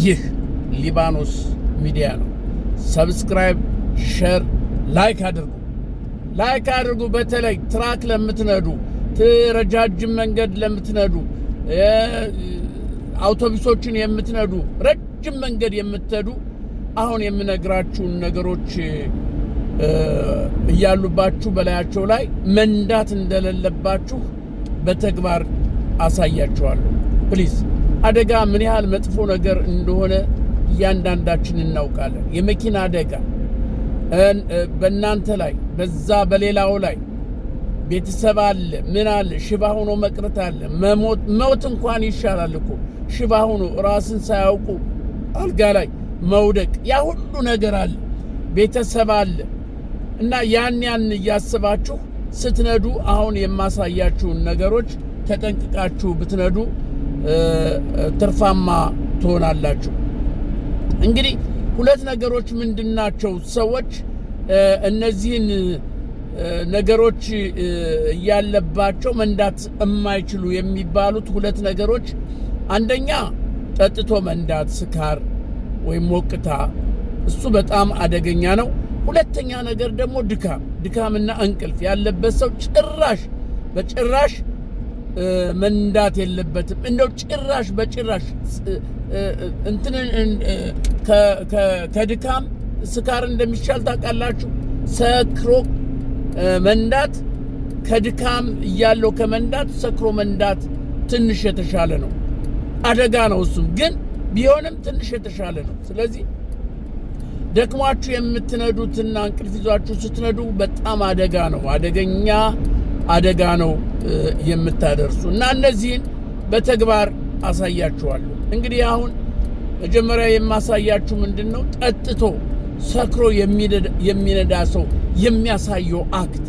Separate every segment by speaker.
Speaker 1: ይህ ሊባኖስ ሚዲያ ነው። ሰብስክራይብ፣ ሼር፣ ላይክ አድርጉ። በተለይ ትራክ ለምትነዱ፣ ረጃጅም መንገድ ለምትነዱ፣ አውቶቡሶችን የምትነዱ፣ ረጅም መንገድ የምትነዱ አሁን የምነግራችሁን ነገሮች እያሉባችሁ በላያቸው ላይ መንዳት እንደሌለባችሁ በተግባር አሳያችኋለሁ። ፕሊዝ አደጋ ምን ያህል መጥፎ ነገር እንደሆነ እያንዳንዳችን እናውቃለን። የመኪና አደጋ በእናንተ ላይ በዛ በሌላው ላይ ቤተሰብ አለ፣ ምን አለ፣ ሽባ ሆኖ መቅረት አለ። ሞት እንኳን ይሻላል እኮ ሽባ ሆኖ ራስን ሳያውቁ አልጋ ላይ መውደቅ፣ ያ ሁሉ ነገር አለ። ቤተሰብ አለ እና ያን እያስባችሁ ስትነዱ አሁን የማሳያችሁን ነገሮች ተጠንቅቃችሁ ብትነዱ ትርፋማ ትሆናላችሁ። እንግዲህ ሁለት ነገሮች ምንድናቸው? ሰዎች እነዚህን ነገሮች እያለባቸው መንዳት የማይችሉ የሚባሉት ሁለት ነገሮች፣ አንደኛ ጠጥቶ መንዳት፣ ስካር ወይም ሞቅታ፣ እሱ በጣም አደገኛ ነው። ሁለተኛ ነገር ደግሞ ድካምና እንቅልፍ ያለበት ሰው በጭራሽ መንዳት የለበትም። እንደው በጭራሽ ከድካም ስካር እንደሚሻል ታውቃላችሁ። ሰክሮ መንዳት ከድካም እያለው ከመንዳት ሰክሮ መንዳት ትንሽ የተሻለ ነው። አደጋ ነው እሱም፣ ግን ቢሆንም ትንሽ የተሻለ ነው። ስለዚህ ደክሟችሁ የምትነዱትና እንቅልፍ ይዟችሁ ስትነዱ በጣም አደጋ ነው፣ አደጋ ነው የምታደርሱ እና እነዚህን በተግባር አሳያችኋለሁ። እንግዲህ አሁን መጀመሪያ የማሳያችሁ ምንድነው፣ ጠጥቶ ሰክሮ የሚነዳ ሰው የሚያሳየው አክት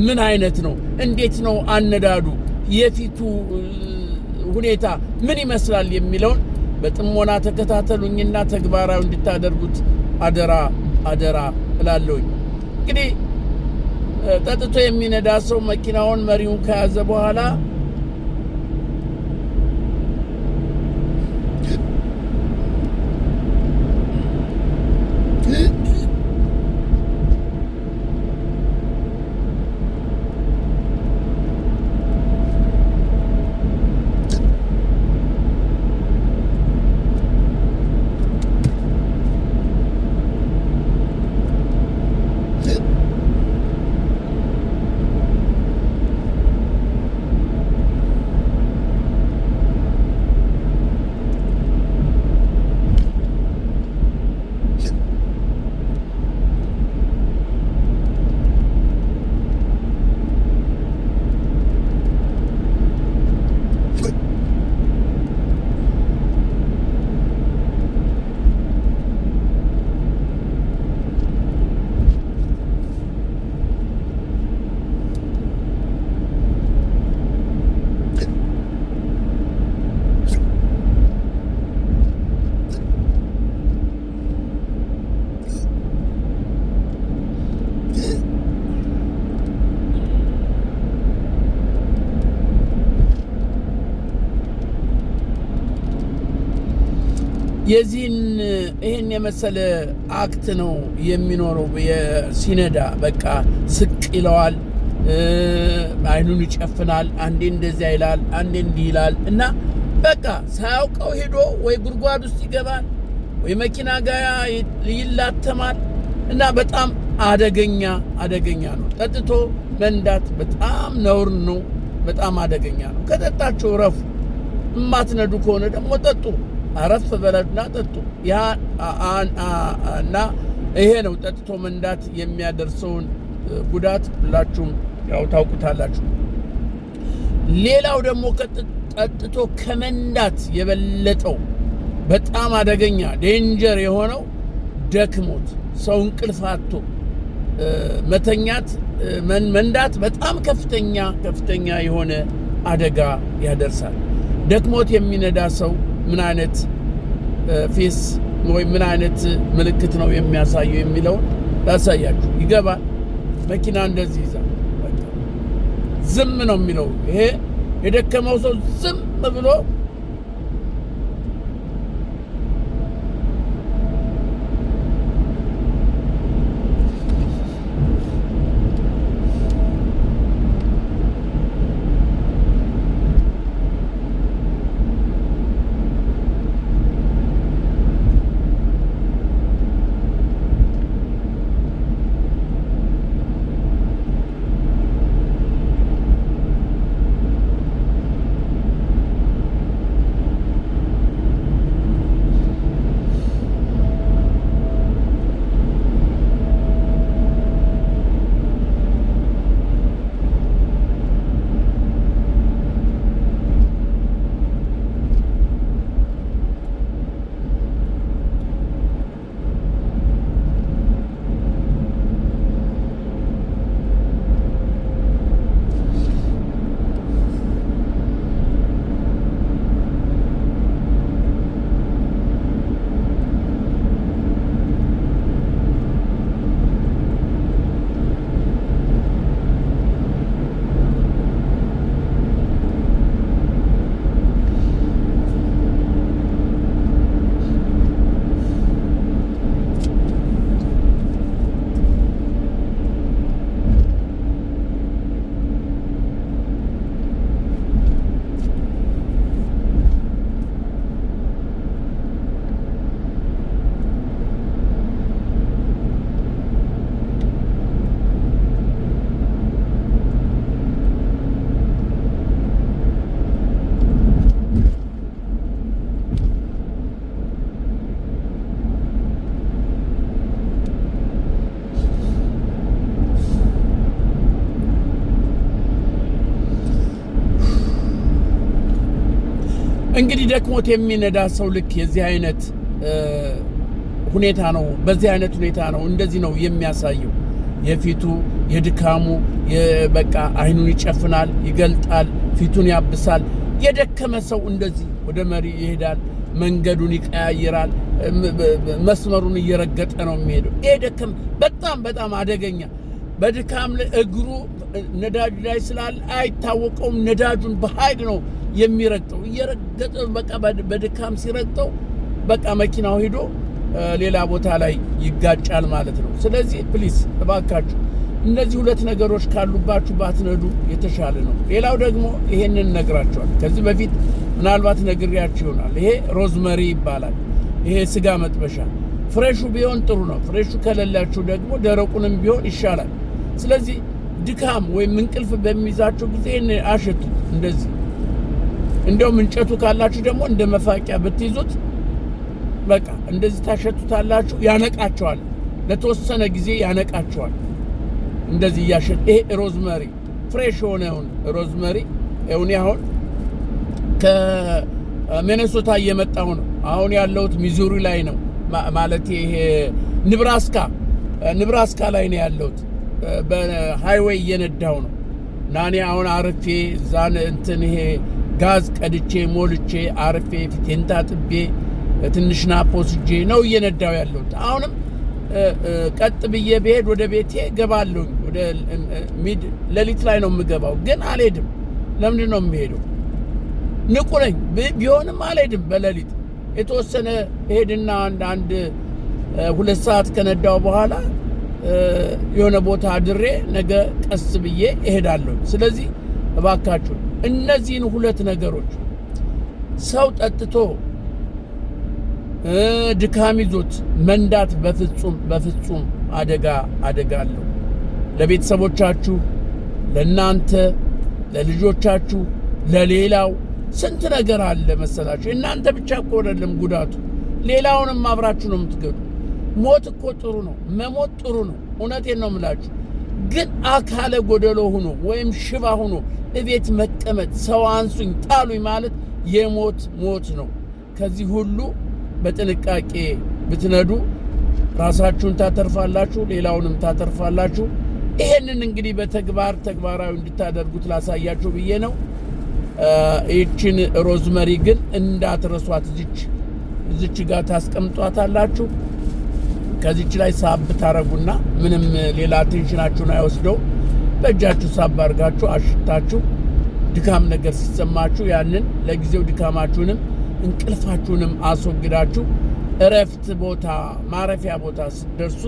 Speaker 1: ምን አይነት ነው? እንዴት ነው አነዳዱ? የፊቱ ሁኔታ ምን ይመስላል የሚለውን በጥሞና ተከታተሉኝና ተግባራዊ እንድታደርጉት አደራ እላለሁኝ። እንግዲህ ጠጥቶ የሚነዳ ሰው መኪናውን መሪውን ከያዘ በኋላ ይህን የመሰለ አክት ነው የሚኖረው። ሲነዳ በቃ ስቅ ይለዋል፣ አይኑን ይጨፍናል፣ አንዴ እንደዚያ ይላል፣ አንዴ እንዲህ ይላል እና በቃ ሳያውቀው ሄዶ ወይ ጉድጓድ ውስጥ ይገባል ወይ መኪና ጋር ይላተማል እና በጣም አደገኛ ነው። ጠጥቶ መንዳት በጣም ነውር ነው፣ በጣም አደገኛ ነው። ከጠጣችሁ ረፉ። የማትነዱ ከሆነ ደግሞ ጠጡ፣ አረፍ በለና ጠጡ። እና ይሄ ነው ጠጥቶ መንዳት የሚያደርሰውን ጉዳት ሁላችሁም ያው ታውቁታላችሁ። ሌላው ደግሞ ጠጥቶ ከመንዳት የበለጠው በጣም አደገኛ ዴንጀር የሆነው ደክሞት ሰው እንቅልፍ አጥቶ መንዳት በጣም ከፍተኛ የሆነ አደጋ ያደርሳል። ደክሞት የሚነዳ ሰው ምን አይነት ፌስ ወይ ምን አይነት ምልክት ነው የሚያሳየው የሚለውን ላሳያችሁ። ይገባል። መኪና እንደዚህ ይዛል፣ ዝም ነው የሚለው። ይሄ የደከመው ሰው ዝም ብሎ እንግዲህ ደክሞት የሚነዳ ሰው ልክ የዚህ አይነት ሁኔታ ነው፣ በዚህ አይነት ሁኔታ ነው፣ እንደዚህ ነው የሚያሳየው። የፊቱ የድካሙ በቃ አይኑን ይጨፍናል፣ ይገልጣል፣ ፊቱን ያብሳል። የደከመ ሰው እንደዚህ ወደ መሪ ይሄዳል፣ መንገዱን ይቀያይራል፣ መስመሩን እየረገጠ ነው የሚሄደው። ይሄ ደከመ በጣም በጣም አደገኛ። በድካም እግሩ ነዳጁ ላይ ስላለ አይታወቀውም። ነዳጁን በኃይል ነው የሚረግጠው። እየረገጠ በቃ በድካም ሲረግጠው በቃ መኪናው ሄዶ ሌላ ቦታ ላይ ይጋጫል ማለት ነው። ስለዚህ ፕሊስ እባካችሁ እነዚህ ሁለት ነገሮች ካሉባችሁ ባትነዱ የተሻለ ነው። ሌላው ደግሞ ይሄንን ነግራችኋል። ከዚህ በፊት ምናልባት ነግሬያችሁ ይሆናል። ይሄ ሮዝመሪ ይባላል። ይሄ ስጋ መጥበሻ ፍሬሹ ቢሆን ጥሩ ነው። ፍሬሹ ከሌላችሁ ደግሞ ደረቁንም ቢሆን ይሻላል። ስለዚህ ድካም ወይም እንቅልፍ በሚይዛችሁ ጊዜ አሸቱት። እንደዚህ እንደውም እንጨቱ ካላችሁ ደግሞ እንደ መፋቂያ ብትይዙት በቃ እንደዚህ ታሸቱታላችሁ። ያነቃቸዋል፣ ለተወሰነ ጊዜ ያነቃቸዋል። እንደዚህ ያሸት። ይሄ ሮዝመሪ ፍሬሽ የሆነውን ሮዝመሪ እኔ አሁን ከሚኔሶታ እየመጣሁ ነው። አሁን ያለሁት ሚዙሪ ላይ ነው ማለት ይሄ ንብራስካ ላይ ነው ያለሁት። በሃይዌይ እየነዳሁ ነው እና እኔ አሁን አርፌ እዛን እንትን ይሄ ጋዝ ቀድቼ ሞልቼ አርፌ ፊቴን ታጥቤ ትንሽ ናፕ ወስጄ ነው እየነዳሁ ያለሁት። አሁንም ቀጥ ብዬ ብሄድ ወደ ቤቴ ገባለሁ። ወደ ሌሊት ላይ ነው የምገባው፣ ግን አልሄድም። ለምንድን ነው የምሄደው? ንቁ ነኝ ቢሆንም አልሄድም። በሌሊት የተወሰነ ሄድና አንድ 2 ሰዓት ከነዳው በኋላ የሆነ ቦታ አድሬ ነገ ቀስ ብዬ እሄዳለሁ። ስለዚህ እባካችሁ እነዚህን ሁለት ነገሮች ሰው ጠጥቶ ድካም ይዞት መንዳት በፍጹም አደጋ አለው። ለቤተሰቦቻችሁ፣ ለእናንተ፣ ለልጆቻችሁ፣ ለሌላው ስንት ነገር አለ መሰላችሁ። እናንተ ብቻ እኮ አይደለም ጉዳቱ፣ ሌላውንም አብራችሁ ነው የምትገዱ። ሞት እኮ ጥሩ ነው፣ መሞት ጥሩ ነው። እውነቴን ነው የምላችሁ። ግን አካለ ጎደሎ ሆኖ ወይም ሽባ ሆኖ እቤት መቀመጥ፣ ሰው አንሱኝ ጣሉኝ ማለት ሞት ነው። ከዚህ ሁሉ በጥንቃቄ ብትነዱ ራሳችሁን ታተርፋላችሁ፣ ሌላውንም ታተርፋላችሁ። ይሄንን እንግዲህ ተግባራዊ እንድታደርጉት ላሳያችሁ ብዬ ነው። ይህችን ሮዝመሪ ግን እንዳትረሷት። እዚች ጋር ታስቀምጧታላችሁ። ከዚች ላይ ሳብ ታረጉና ምንም ሌላ ቴንሽናችሁን አይወስደው። በእጃችሁ ሳብ አድርጋችሁ አሽታችሁ ድካም ነገር ሲሰማችሁ ያንን ለጊዜው ድካማችሁንም እንቅልፋችሁንም አስወግዳችሁ እረፍት ቦታ ማረፊያ ቦታ ስትደርሱ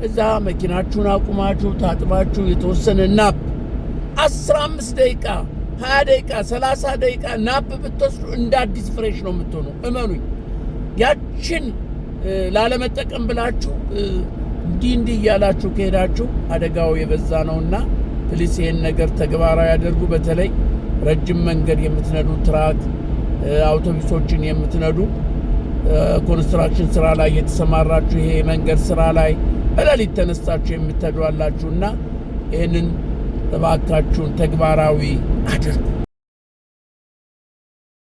Speaker 1: እዛ መኪናችሁን አቁማችሁ ታጥባችሁ የተወሰነ ናፕ 15 ደቂቃ 20 ደቂቃ 30 ደቂቃ ናፕ ብትወስዱ እንደ አዲስ ፍሬሽ ነው የምትሆኑ። እመኑኝ። ያችን ላለመጠቀም ብላችሁ እንዲህ እያላችሁ ከሄዳችሁ አደጋው የበዛ ነውና ፕሊስ ይሄን ነገር ተግባራዊ ያደርጉ። በተለይ ረጅም መንገድ የምትነዱ ትራክ አውቶቡሶችን የምትነዱ ኮንስትራክሽን ስራ ላይ የተሰማራችሁ ይሄ መንገድ ስራ ላይ በሌሊት ተነስታችሁ የምትሄዱ አላችሁና ይሄንን እባካችሁን ተግባራዊ አድርጉ።